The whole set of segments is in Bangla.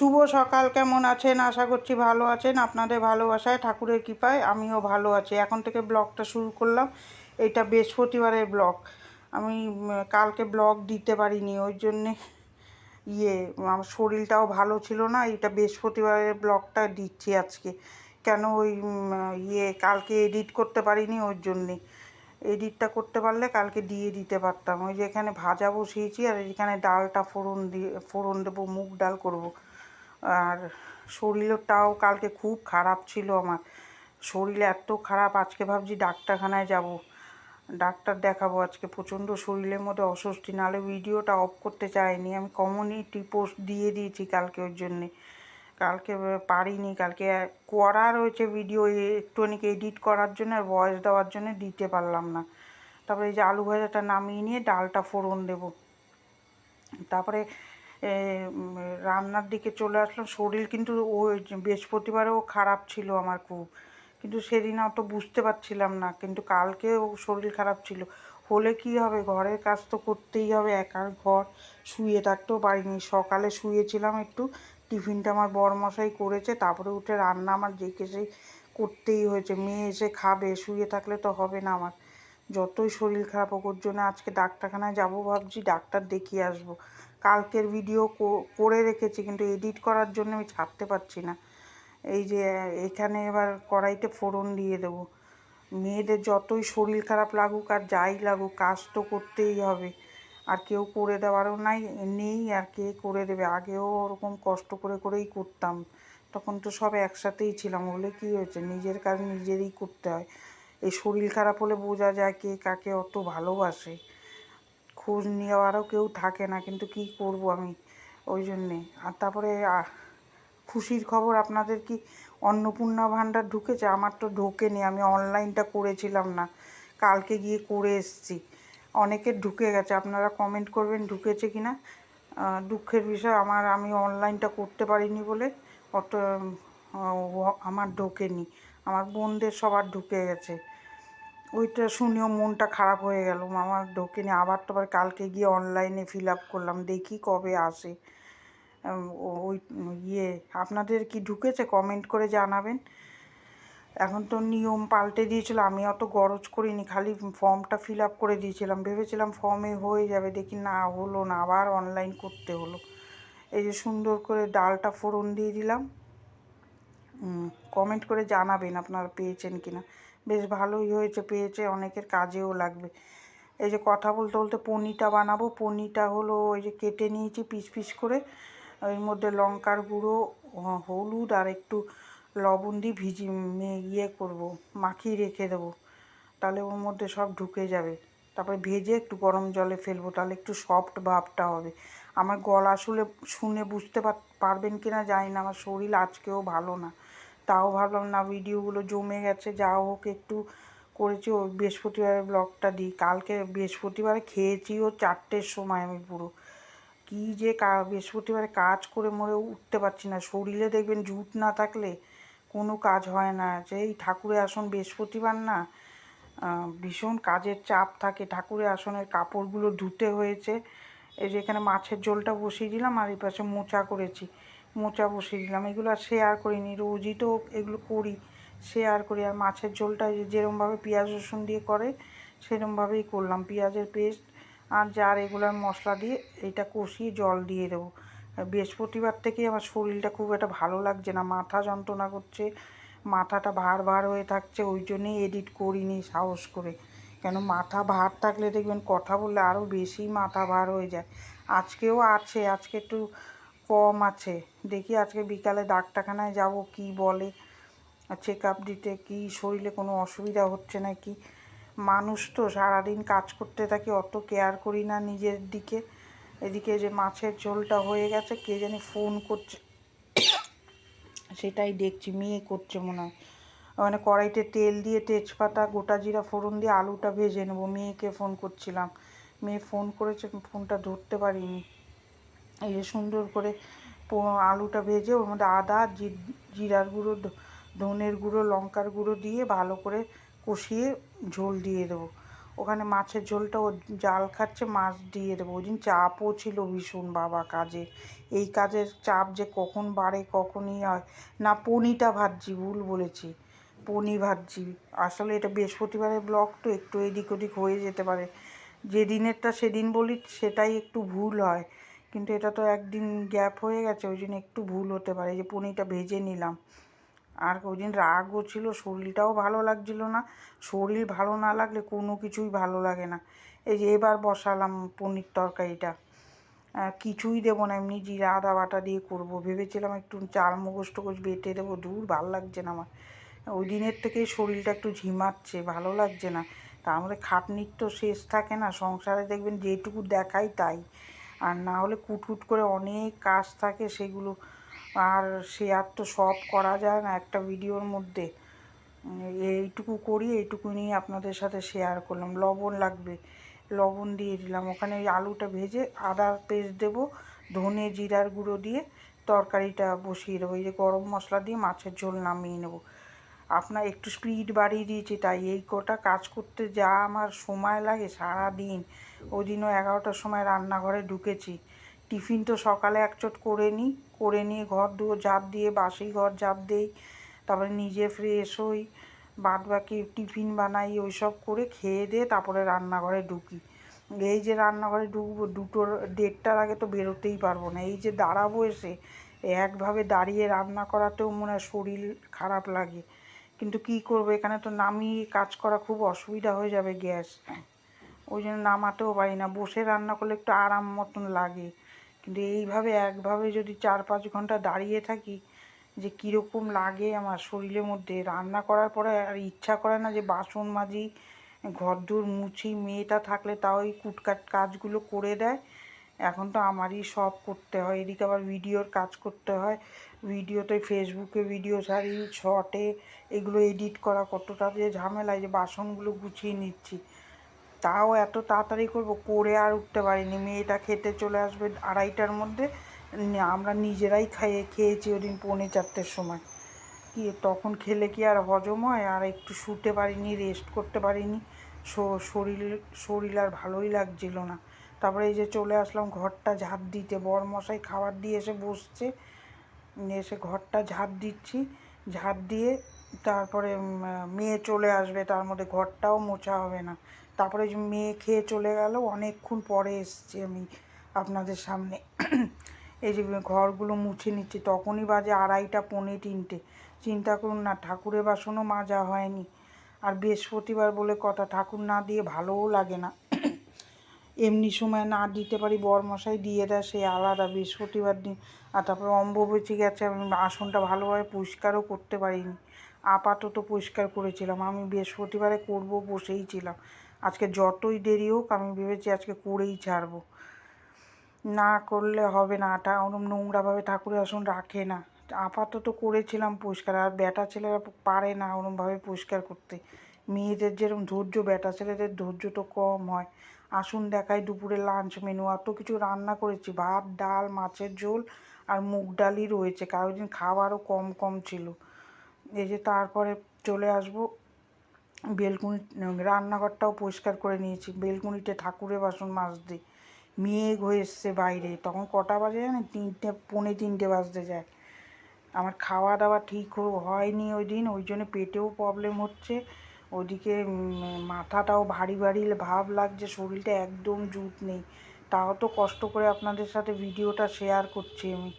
শুভ সকাল, কেমন আছেন? আশা করছি ভালো আছেন। আপনাদের ভালোবাসায়, ঠাকুরের কৃপায় আমিও ভালো আছি। এখন থেকে ব্লগটা শুরু করলাম। এটা বৃহস্পতিবারের ব্লগ। আমি কালকে ব্লগ দিতে পারিনি, ওই জন্যে আমার শরীরটাও ভালো ছিল না। এটা বৃহস্পতিবারের ব্লগটা দিচ্ছি আজকে। কেন কালকে এডিট করতে পারিনি, ওর জন্যে। এডিটটা করতে পারলে কালকে দিয়ে দিতে পারতাম। ওই যে এখানে ভাজা বসিয়েছি, আর এখানে ডালটা ফোড়ন দেবো, মুগ ডাল করব। আর শরীরটাও কালকে খুব খারাপ ছিল আমার। শরীর এত খারাপ, আজকে ভাবছি ডাক্তারখানায় যাব, ডাক্তার দেখাবো আজকে। প্রচণ্ড শরীরের মধ্যে অস্বস্তি, নাহলে ভিডিওটা অফ করতে চাইনি। আমি কমিউনিটি পোস্ট দিয়ে দিয়েছি কালকে, ওর জন্যে কালকে পারিনি। কালকে করা রয়েছে ভিডিও, একটুখানি এডিট করার জন্য আর ভয়েস দেওয়ার জন্য দিতে পারলাম না। তারপরে এই যে আলু ভাজাটা নামিয়ে নিয়ে ডালটা ফোড়ন দেব। তারপরে রান্নার দিকে চলে আসলাম। শরীর কিন্তু ওই বৃহস্পতিবারেও খারাপ ছিল আমার খুব, কিন্তু সেদিন অত বুঝতে পারছিলাম না। কিন্তু কালকেও শরীর খারাপ ছিল। হলে কি হবে, ঘরের কাজ তো করতেই হবে। একার ঘর, শুয়ে থাকতেও পারিনি। সকালে শুয়েছিলাম একটু, টিফিনটা আমার বরমশাই করেছে, তারপরে উঠে রান্না আমার যেকে সেই করতেই হয়েছে। মেয়ে এসে খাবে, শুয়ে থাকলে তো হবে না আমার। যতই শরীর খারাপ হোক, ওর জন্য আজকে ডাক্তারখানায় যাবো ভাবছি, ডাক্তার দেখিয়ে আসবো। কালকের ভিডিও করে রেখেছি, কিন্তু এডিট করার জন্য আমি ছাড়তে পারছি না। এই যে এখানে এবার কড়াইতে ফোড়ন দিয়ে দেবো। মেয়েদের যতই শরীর খারাপ লাগুক আর যাই লাগুক, কাজ তো করতেই হবে। আর কেউ করে দেওয়ারও নেই, আর কে করে দেবে। আগেও ওরকম কষ্ট করে করেই করতাম, তখন তো সব একসাথেই ছিলাম। বলে কি হয়েছে, নিজের কাজ নিজেরই করতে হয়। এই শরীর খারাপ হলে বোঝা যায় কে কাকে অত ভালোবাসে। খোঁজ নেওয়ারও কেউ থাকে না, কিন্তু কি করব আমি, ওই জন্যে। আর তারপরে খুশির খবর, আপনাদের কি অন্নপূর্ণা ভাণ্ডার ঢুকেছে? আমার তো ঢোকেনি, আমি অনলাইনটা করেছিলাম না, কালকে গিয়ে করে এসেছি। অনেকের ঢুকে গেছে, আপনারা কমেন্ট করবেন ঢুকেছে কি না। দুঃখের বিষয়, আমি অনলাইনটা করতে পারিনি বলে অত আমার ঢোকেনি। আমার বোনদের সবার ঢুকে গেছে। ওইটা শুনেও মনটা খারাপ হয়ে গেল, আমার ঢোকেনি। আবার তো আবার কালকে গিয়ে অনলাইনে ফিল আপ করলাম, দেখি কবে আসে। ওই আপনাদের কি ঢুকেছে? কমেন্ট করে জানাবেন। এখন তো নিয়ম পাল্টে দিয়েছিল, আমি অত গরজ করিনি, খালি ফর্মটা ফিল আপ করে দিয়েছিলাম। ভেবেছিলাম ফর্মে হয়ে যাবে, দেখি না, হলো না, আবার অনলাইন করতে হলো। এই যে সুন্দর করে ডালটা ফোড়ন দিয়ে দিলাম। কমেন্ট করে জানাবেন আপনারা পেয়েছেন কিনা। বেশ ভালোই হয়েছে, পেয়েছে, অনেকের কাজেও লাগবে। এই যে কথা বলতে বলতে পনিরটা বানাবো। পনিরটা হলো ওই যে কেটে নিয়েছি পিস পিস করে, এর মধ্যে লঙ্কার গুঁড়ো, হলুদ আর একটু লবণ দিয়ে করব, মাখিয়ে রেখে দেবো। তাহলে ওর মধ্যে সব ঢুকে যাবে। তারপরে ভেজে একটু গরম জলে ফেলবো, তাহলে একটু সফট ভাবটা হবে। আমার গলা শুনে বুঝতে পারবেন কি না জানি না, আমার শরীর আজকেও ভালো না। তাও ভাবলাম না, ভিডিওগুলো জমে গেছে, যা হোক একটু করেছি। ওই বৃহস্পতিবারের ব্লগটা দিই। কালকে বৃহস্পতিবারে খেয়েছিও 4টের সময় আমি পুরো। কী যে বৃহস্পতিবারে কাজ করে মরে উঠতে পারছি না। শরীরে দেখবেন জুট না থাকলে কোনো কাজ হয় না। যেই ঠাকুরের আসন বৃহস্পতিবার না, ভীষণ কাজের চাপ থাকে। ঠাকুরের আসনের কাপড়গুলো ধুতে হয়েছে। এই যে এখানে মাছের ঝোলটা বসিয়ে দিলাম, আর এই পাশে মোচা করেছি, মোচা বসিয়ে দিলাম। এগুলো আর শেয়ার করিনি, রোজই তো এগুলো করি, শেয়ার করি। আর মাছের ঝোলটা যেরমভাবে পেঁয়াজ রসুন দিয়ে করে সেরমভাবেই করলাম। পেঁয়াজের পেস্ট আর যা রেগুলার মশলা দিয়ে এইটা কষিয়ে জল দিয়ে দেবো। বৃহস্পতিবার থেকেই আমার শরীরটা খুব একটা ভালো লাগছে না, মাথা যন্ত্রণা করছে, মাথাটা ভার ভার হয়ে থাকছে। ওই জন্যই এডিট করিনি সাহস করে। কেন, মাথা ভার থাকলে দেখবেন কথা বললে আরও বেশি মাথা ভার হয়ে যায়। আজকেও আছে, আজকে একটু কম আছে। দেখি আজকে বিকালে ডাক্তারখানায় যাব, কি বলে, চেক আপ দিতে, কি শরীরে কোনো অসুবিধা হচ্ছে নাকি। মানুষ তো সারাদিন কাজ করতে থাকি, অত কেয়ার করি না নিজের দিকে। এদিকে যে মাছের ঝোলটা হয়ে গেছে, কে জানি ফোন করছে, সেটাই দেখছি, মেয়ে করছে মনে হয়। মানে কড়াইতে তেল দিয়ে তেজপাতা গোটা জিরা ফোড়ন দিয়ে আলুটা ভেজে নেবো। মেয়েকে ফোন করছিলাম, মেয়ে ফোন করেছে, ফোনটা ধরতে পারিনি। এই যে সুন্দর করে আলুটা ভেজে ওর মধ্যে আদা, জিরার গুঁড়ো, ধনের গুঁড়ো, লঙ্কার গুঁড়ো দিয়ে ভালো করে কষিয়ে ঝোল দিয়ে দেবো। ওখানে মাছের ঝোলটা ও জাল খাচ্ছে, মাছ দিয়ে দেবো। ওই দিন চাপও ছিল ভীষণ বাবা কাজে, এই কাজের চাপ যে কখন বাড়ে কখনই হয় না। পনিটা ভাজছি, ভুল বলেছি, পনি ভাজছি। আসলে এটা বৃহস্পতিবারের ব্লগ তো একটু এদিক ওদিক হয়ে যেতে পারে, যেদিনেরটা সেদিন বলি সেটাই একটু ভুল হয়, কিন্তু এটা তো একদিন গ্যাপ হয়ে গেছে, ওই জন্য একটু ভুল হতে পারে। যে পনিরটা ভেজে নিলাম। আর ওই দিন রাগও ছিল, শরীরটাও ভালো লাগছিল না। শরীর ভালো না লাগলে কোনো কিছুই ভালো লাগে না। এই যে এবার বসালাম পনির তরকারিটা, কিছুই দেবো না, এমনি জিরা আদা বাটা দিয়ে করবো ভেবেছিলাম। একটু চাল মগজ টগজ বেটে দেবো, দূর ভালো লাগছে না আমার। ওই দিনের থেকেই শরীরটা একটু ঝিমাচ্ছে, ভালো লাগছে না। তার মধ্যে খাটনির তো শেষ থাকে না সংসারে, দেখবেন যেটুকু দেখাই তাই। আর না হলে কুটকুট করে অনেক কাজ থাকে, সেগুলো আর শেয়ার তো সব করা যায় না একটা ভিডিওর মধ্যে। এইটুকু করি, এইটুকু নিয়ে আপনাদের সাথে শেয়ার করলাম। লবণ লাগবে, লবণ দিয়ে দিলাম। ওখানে ওই আলুটা ভেজে আদার পেস্ট দেবো, ধনে জিরার গুঁড়ো দিয়ে তরকারিটা বসিয়ে দেবো। এই যে গরম মশলা দিয়ে মাছের ঝোল নামিয়ে নেবো। আপনার একটু স্পিড বাড়িয়ে দিয়েছি, তাই এই কটা কাজ করতে যা আমার সময় লাগে সারা দিন। ওই দিনও 11টার সময় রান্নাঘরে ঢুকেছি। টিফিন তো সকালে একচোট করে নিয়ে ঘর দুয়ার ঝাঁপ দিয়ে, বাসি ঘর ঝাঁপ দিই, তারপরে নিজে ফ্রেশ হই, বাদ বাকি টিফিন বানাই, ওই সব করে খেয়ে দিয়ে তারপরে রান্নাঘরে ঢুকি। এই যে রান্নাঘরে ঢুকবো 2টো 1:30টার আগে তো বেরোতেই পারবো না। এই যে দাঁড়াবো এসে একভাবে দাঁড়িয়ে রান্না করাতেও মনে হয় শরীর খারাপ লাগে, কিন্তু কি করব, এখানে তো নামিয়ে কাজ করা খুব অসুবিধা হয়ে যাবে গ্যাস, ওই জন্য নামাতেও পারি না। বসে রান্না করলে একটু আরাম মতন লাগে, কিন্তু এইভাবে একভাবে যদি 4-5 ঘন্টা দাঁড়িয়ে থাকি, যে কীরকম লাগে আমার শরীরের মধ্যে। রান্না করার পরে আর ইচ্ছা করে না যে বাসন মাজি, ঘরদোর মুছি। মেয়েটা থাকলে তাও ওই কুটকাট কাজগুলো করে দেয়, এখন তো আমারই সব করতে হয়। এদিকে আবার ভিডিওর কাজ করতে হয়, ভিডিওতে ফেসবুকে ভিডিও ছাড়ি, শর্টে, এগুলো এডিট করা কতটা যে ঝামেলা। যে বাসনগুলো গুছিয়ে নিচ্ছি, তাও এত তাড়াতাড়ি করব, করে আর উঠতে পারিনি। মেয়েটা খেতে চলে আসবে 2:30টার মধ্যে, আমরা নিজেরাই খেয়েছি ওদিন 3:45-4টের সময়। কি তখন খেলে কি আর হজম হয়? আর একটু শুতে পারিনি, রেস্ট করতে পারিনি, শরীর শরীর আর ভালোই লাগছিল না। তারপরে এই যে চলে আসলাম ঘরটা ঝাঁট দিতে, বরমশাই খাবার দিয়ে এসে বসছে, এসে ঘরটা ঝাঁট দিচ্ছি। ঝাঁট দিয়ে তারপরে মেয়ে চলে আসবে, তার মধ্যে ঘরটাও মোছা হবে না। তারপরে যে মেয়ে খেয়ে চলে গেল, অনেকক্ষণ পরে এসছি আমি আপনাদের সামনে। এই যে ঘরগুলো মুছে নিচ্ছি, তখনই বাজে 2:30 পৌনে 3টে। চিন্তা করুন না, ঠাকুরের বাসনও মাজা হয়নি। আর বৃহস্পতিবার বলে কথা, ঠাকুর না দিয়ে ভালোও লাগে না। এমনি সময় না দিতে পারি, বরমশাই দিয়ে দেয়, সে আলাদা। বৃহস্পতিবার দিন আর তারপরে অম্বুবাচী গেছে, আমি আসনটা ভালোভাবে পরিষ্কারও করতে পারিনি। আপাতত পরিষ্কার করেছিলাম, আমি বৃহস্পতিবারে করব বসেই ছিলাম। আজকে যতই দেরি হোক আমি ভেবেছি আজকে করেই ছাড়বো, না করলে হবে না। ওরম নোংরাভাবে ঠাকুরের আসন রাখে না। আপাতত করেছিলাম পরিষ্কার, আর বেটা ছেলেরা পারে না ওরমভাবে পরিষ্কার করতে। মেয়েদের যেরকম ধৈর্য, বেটা ছেলেদের ধৈর্য তো কম হয়। আসুন দেখাই দুপুরে লাঞ্চ মেনু। এত কিছু রান্না করেছি, ভাত, ডাল, মাছের ঝোল আর মুগ ডালই রয়েছে, কারোর দিন খাবারও কম কম ছিল। এই যে তারপরে চলে আসবো বেলকুনি, রান্নাঘরটাও পরিষ্কার করে নিয়েছি, বেলকুনিতে ঠাকুরের বাসন মাজতে। মেঘ হয়ে এসছে বাইরে, তখন কটা বাজে জানেন? 3টে পৌনে 3টে বাজতে যায়। আমার খাওয়া দাওয়া ঠিক হয়নি ওই দিন, ওই জন্য পেটেও প্রবলেম হচ্ছে। ওদিকে মাথাটাও ভারী ভারী ভাব লাগছে, শরীরটা একদম জুত নেই। তাও তো কষ্ট করে আপনাদের সাথে ভিডিওটা শেয়ার করছি আমি।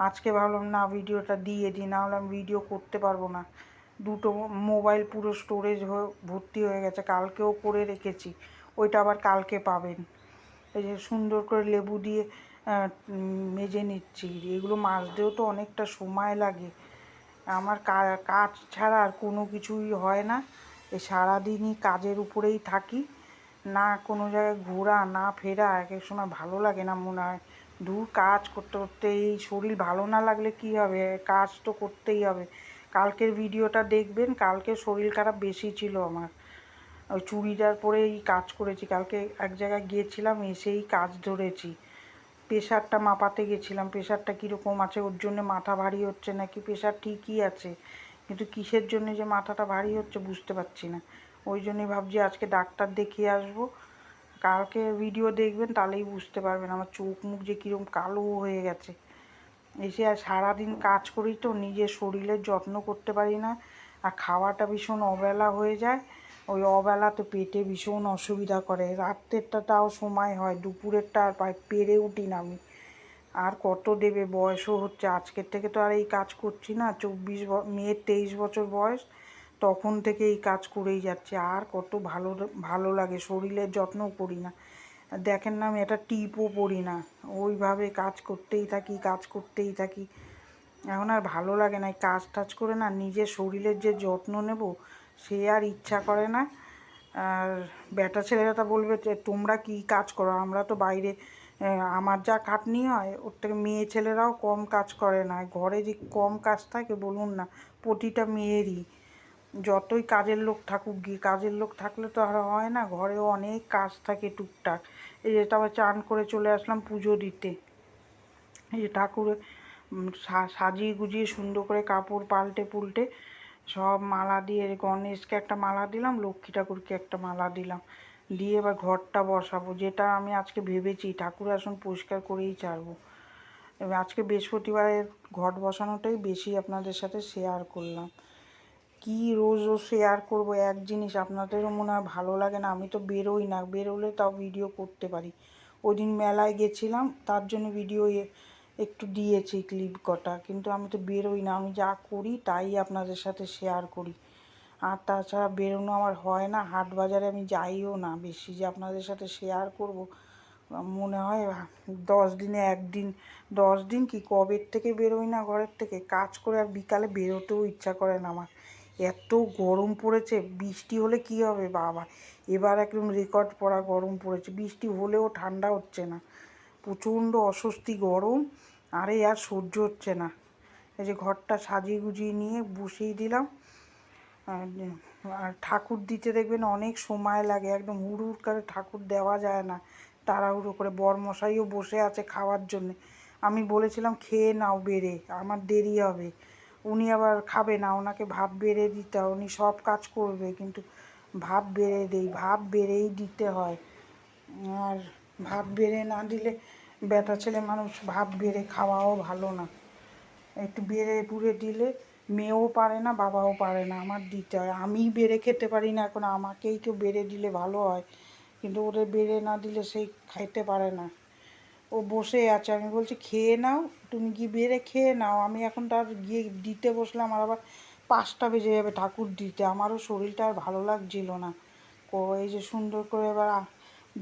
আজকে ভাবলাম না, ভিডিওটা দিয়ে দিই, নাহলে আমি ভিডিও করতে পারবো না। দুটো মোবাইল পুরো স্টোরেজ ভর্তি হয়ে গেছে, কালকেও করে রেখেছি, ওইটা আবার কালকে পাবেন। এই যে সুন্দর করে লেবু দিয়ে মেজে নিচ্ছি। এগুলো মাজতেও তো অনেকটা সময় লাগে। আমার কাজ ছাড়া আর কোনো কিছুই হয় না, এই সারাদিনই কাজের উপরেই থাকি। না কোনো জায়গায় ঘোরা না ফেরা, এক এক সময় ভালো লাগে না, মনে হয় দূর কাজ করতে করতে এই শরীর ভালো না লাগলে কী হবে, কাজ তো করতেই হবে। কালকের ভিডিওটা দেখবেন, কালকে শরীর খারাপ বেশি ছিল আমার। ওই চুড়িদার পরেই কাজ করেছি, কালকে এক জায়গায় গিয়েছিলাম, এসেই কাজ ধরেছি। প্রেশারটা মাপাতে গেছিলাম, প্রেশারটা কীরকম আছে, ওর জন্য মাথা ভারী হচ্ছে নাকি প্রেশার ঠিকই আছে, কিন্তু কিসের জন্য যে মাথাটা ভারী হচ্ছে বুঝতে পারছি না। ওই জন্যই ভাবছি আজকে ডাক্তার দেখিয়ে আসবো। কালকে ভিডিও দেখবেন তাহলেই বুঝতে পারবেন আমার চোখ মুখ যে কীরকম কালো হয়ে গেছে। এসে আর সারাদিন কাজ করি তো নিজের শরীরের যত্ন করতে পারি না, আর খাওয়াটা ভীষণ অবেলা হয়ে যায়। ওই অবেলাতে পেটে ভীষণ অসুবিধা করে। রাত্রেরটা তাও সময় হয়, দুপুরেরটা আর পেরে উঠি না আমি। আর কত দেবে, বয়সও হচ্ছে। আজকের থেকে তো আর এই কাজ করছি না, মেয়ের 23 বছর বয়স, তখন থেকে এই কাজ করেই যাচ্ছে। আর কত ভালো ভালো লাগে, শরীরের যত্নও করি না। দেখেন না আমি একটা টিপও পরি না, ওইভাবে কাজ করতেই থাকি। এখন আর ভালো লাগে না এই কাজ টাজ করে, না নিজের শরীরের যে যত্ন নেব সে আর ইচ্ছা করে না। আর বেটা ছেলেরা তা বলবে যে তোমরা কি কাজ করো, আমরা তো বাইরে, আমার যা খাটনি হয় ওর থেকে মেয়ে ছেলেরাও কম কাজ করে না। ঘরে যে কম কাজ থাকে বলুন না, প্রতিটা মেয়েরই। যতই কাজের লোক থাকুক গিয়ে, কাজের লোক থাকলে তো আর হয় না, ঘরেও অনেক কাজ থাকে টুকটাক। এই যে তারপর চান করে চলে আসলাম পুজো দিতে। এই যে ঠাকুরের সাজিয়ে গুজিয়ে সুন্দর করে কাপড় পাল্টে সব মালা দিয়ে, গণেশকে একটা মালা দিলাম, লক্ষ্মী ঠাকুরকে একটা মালা দিলাম, দিয়ে এবার ঘরটা বসাবো। যেটা আমি আজকে ভেবেছি ঠাকুর আসন পরিষ্কার করেই ছাড়বো। এবার আজকে বৃহস্পতিবারের ঘট বসানোটাই বেশি আপনাদের সাথে শেয়ার করলাম। কি রোজ শেয়ার করব এক জিনিস, আপনাদেরও মনে হয় ভালো লাগে না। আমি তো বেরোই না, বেরোলে তাও ভিডিও করতে পারি। ওই দিন মেলায় গেছিলাম, তার জন্য ভিডিও একটু দিয়েছি ক্লিপ কটা, কিন্তু আমি তো বেরোই না। আমি যা করি তাই আপনাদের সাথে শেয়ার করি। আর তাছাড়া বেরোনো আমার হয় না, হাট বাজারে আমি যাইও না বেশি যে আপনাদের সাথে শেয়ার করব। মনে হয় 10 দিনে একদিন, 10 দিন কি কবের থেকে বেরোই না ঘরের থেকে, কাজ করে আর বিকালে বেরোতেও ইচ্ছা করে না আমার। এত গরম পড়েছে, বৃষ্টি হলে কি হবে বাবা, এবার একদম রেকর্ড পড়া গরম পড়েছে। বৃষ্টি হলেও ঠান্ডা হচ্ছে না, প্রচণ্ড অস্বস্তি গরম। আরে আর সহ্য হচ্ছে না। এই যে ঘরটা সাজিয়ে গুজিয়ে নিয়ে বসিয়ে দিলাম। আর ঠাকুর দিতে দেখবেন অনেক সময় লাগে, একদম হুড় করে ঠাকুর দেওয়া যায় না, তাড়াহুড়ো করে। বরমশাইও বসে আছে খাওয়ার জন্যে। আমি বলেছিলাম খেয়ে নাও বেড়ে, আমার দেরি হবে। উনি আবার খাবে না, ওনাকে ভাত বেড়ে দিতে হয়, উনি সব কাজ করবে কিন্তু ভাত বেড়ে দেই, ভাত বেড়েই দিতে হয়। আর ভাত বেড়ে না দিলে, বেটা ছেলে মানুষ ভাত বেড়ে খাওয়াও ভালো না। একটু বেড়ে পুড়ে দিলে মেয়েও পারে না, বাবাও পারে না, আমার দিতে হয়। আমিই বেড়ে খেতে পারি না, এখন আমাকেই কেউ বেড়ে দিলে ভালো হয়, কিন্তু ওদের বেড়ে না দিলে সেই খাইতে পারে না। ও বসে আছে, আমি বলছি খেয়ে নাও, তুমি গিয়ে বেড়ে খেয়ে নাও। আমি এখন তার গিয়ে দিতে বসলাম, আর আবার 5টা বেজে যাবে ঠাকুর দিতে। আমারও শরীরটা আর ভালো লাগছিল না। এই যে সুন্দর করে এবার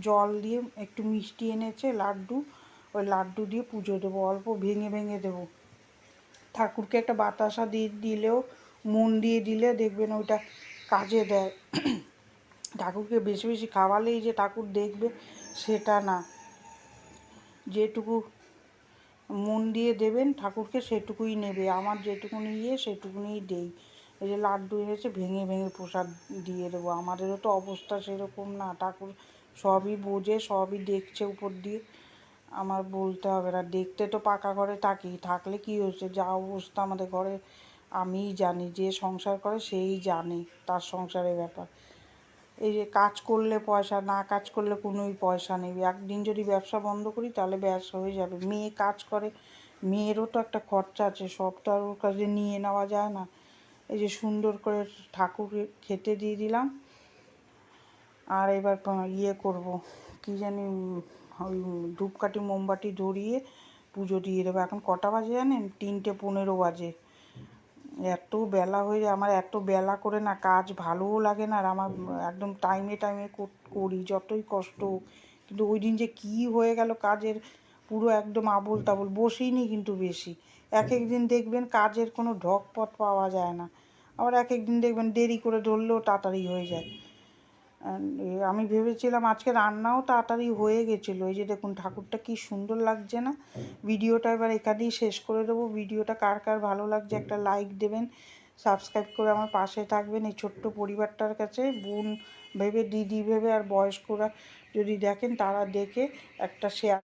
জল দিয়ে একটু মিষ্টি এনেছে লাড্ডু, ওই লাড্ডু দিয়ে পুজো দেবো, অল্প ভেঙে দেবো। ঠাকুরকে একটা বাতাসা দিলেও, মন দিয়ে দিলে দেখবেন ওইটা কাজে দেয়। ঠাকুরকে বেশি বেশি খাওয়ালেই যে ঠাকুর দেখবে সেটা না, যেটুকু মন দিয়ে দেবেন ঠাকুরকে সেটুকুই নেবে। আমার যেটুকুনি সেটুকুনিই দেই। এই যে লাড্ডু এনেছে, ভেঙে প্রসাদ দিয়ে দেবো। আমাদেরও তো অবস্থা সেরকম না, ঠাকুর সবই বোঝে, সবই দেখছে উপর দিয়ে, আমার বলতে হবে না। দেখতে তো পাকা ঘরে থাকলে কি হয়েছে, যা অবস্থা আমাদের ঘরে আমিই জানি, যে সংসার করে সেই জানে তার সংসারের ব্যাপার। এই যে কাজ করলে পয়সা, না কাজ করলে কোনোই পয়সা নেই। একদিন যদি ব্যবসা বন্ধ করি তাহলে ব্যবসা হয়ে যাবে। মেয়ে কাজ করে, মেয়েরও তো একটা খরচা আছে, সব তো আর ওর কাছে নিয়ে নেওয়া যায় না। এই যে সুন্দর করে ঠাকুর খেতে দিয়ে দিলাম। আর এবার করব, কি জানি, ওই ধূপকাঠি মোমবাতি ধরিয়ে পুজো দিয়ে দেবো। এখন কটা বাজে জানেন? 3:15 বাজে। এত বেলা হয়ে যায়, আমার এত বেলা করে না কাজ ভালোও লাগে না, আর আমার একদম টাইমে করি যতই কষ্ট হোক। কিন্তু ওই দিন যে কী হয়ে গেল কাজের, পুরো একদম আবোল তাবোল। বসিনি কিন্তু বেশি, এক দিন দেখবেন কাজের কোনো ঢকপথ পাওয়া যায় না, আবার এক দিন দেখবেন দেরি করে ধরলেও তাড়াতাড়ি হয়ে যায়। আমি ভেবেছিলাম আজকে রান্নাও তাড়াতাড়ি হয়ে গেছিলো। এই যে দেখুন ঠাকুরটা কি সুন্দর লাগছে না। ভিডিওটা এবার এখানেই শেষ করে দেবো। ভিডিওটা কার কার ভালো লাগছে একটা লাইক দেবেন, সাবস্ক্রাইব করে আমার পাশে থাকবেন। এই ছোট্ট পরিবারটার কাছে বোন ভেবে, দিদি ভেবে, আর বয়স্করা যদি দেখেন তারা দেখে একটা শেয়ার